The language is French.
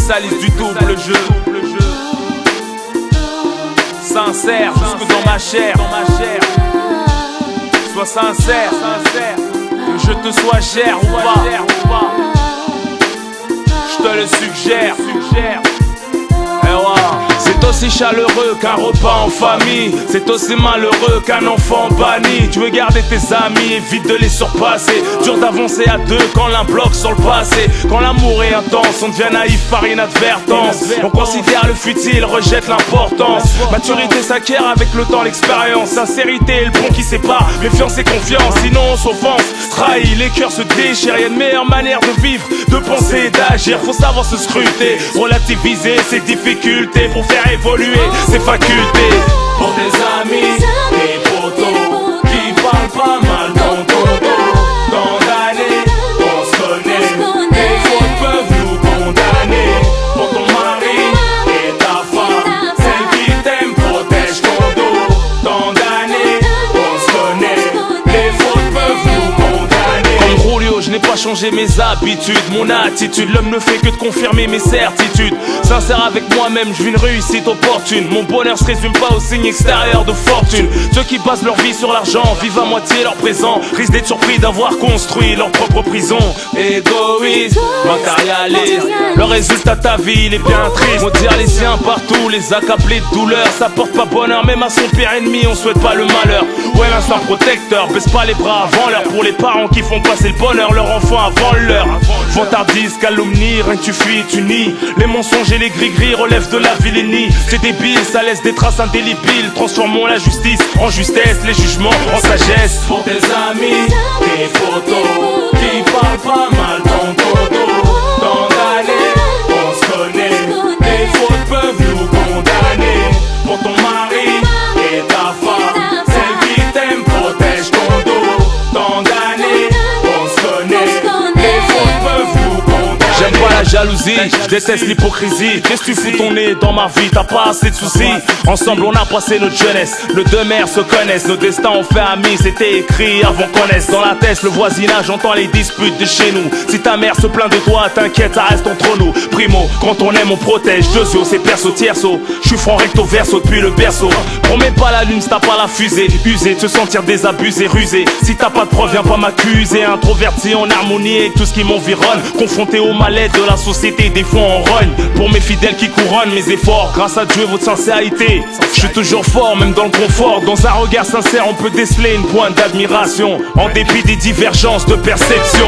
spécialiste du double jeu. Sincère, jusque dans ma chair. Sois sincère, que je te sois cher ou pas. Je te le suggère. C'est aussi chaleureux qu'un repas en famille. C'est aussi malheureux qu'un enfant banni. Tu veux garder tes amis, évite de les surpasser. Dur d'avancer à deux quand l'un bloque sur le passé. Quand l'amour est intense, on devient naïf par inadvertance. On considère le futile, rejette l'importance. Maturité s'acquiert avec le temps, l'expérience. Sincérité est le pont qui sépare méfiance et confiance. Sinon on s'offense, trahit, les cœurs se déchirent. Y'a une meilleure manière de vivre, de penser et d'agir. Faut savoir se scruter, relativiser ses difficultés pour faire évoluer ses facultés. Pour tes amis, des potos qui parlent pas mal dans ton dos. Tant d'années, on se connaît, les fautes peuvent nous condamner. Pour ton mari et ta femme, celle qui t'aime protège ton dos. Tant d'années, on se connaît, les fautes peuvent nous condamner. Comme Julio, je n'ai pas changé mes habitudes, mon attitude. L'homme ne fait que de confirmer mes certitudes. Sincère avec moi-même, je vis une réussite opportune. Mon bonheur se résume pas au signe extérieur de fortune. Ceux qui basent leur vie sur l'argent vivent à moitié leur présent. Risquent d'être surpris d'avoir construit leur propre prison. Égoïste, matérialiste, le résultat de ta vie il est bien triste. Maudire les siens partout, les accabler de douleur. Ça porte pas bonheur, même à son pire ennemi on souhaite pas le malheur. Ouais, l'instinct protecteur, baisse pas les bras avant l'heure. Pour les parents qui font passer le bonheur leur enfant avant l'heure. Vantardise, calomnie, rien que tu fuis, tu nies. Les mensonges et les gris-gris relèvent de la vilainie. C'est débile, ça laisse des traces indélébiles. Transformons la justice en justesse, les jugements en sagesse. Pour tes amis, tes photos qui parlent pas mal dans ton dos. Tant d'années, on se connaît, les fautes peuvent nous condamner. Pour ton mari et ta femme, celle qui t'aime protège ton dos. Tant d'années, on se connaît, les fautes peuvent nous condamner. J'aime pas la jalousie, je déteste l'hypocrisie. Qu'est-ce que tu fous ton nez dans ma vie, t'as pas assez de soucis. Ensemble on a passé notre jeunesse, nos deux mères se connaissent. Nos destins ont fait amis, c'était écrit avant qu'on naisse. Dans la tête, le voisinage entend les disputes de chez nous. Si ta mère se plaint de toi, t'inquiète, ça reste entre nous. Primo, quand on aime on protège. Deuxio, c'est perso tierso. J'suis franc recto verso depuis le berceau. Promets pas la lune si t'as pas la fusée. Usé, te sentir désabusé, rusé. Si t'as pas de preuve, viens pas m'accuser. Introverti en harmonie avec tout ce qui m'environne. Confronté au mal-être de la société, des fois on rogne. Pour mes fidèles qui couronnent mes efforts, grâce à Dieu votre sincérité, je suis toujours fort même dans le confort. Dans un regard sincère on peut déceler une pointe d'admiration, en dépit des divergences de perception.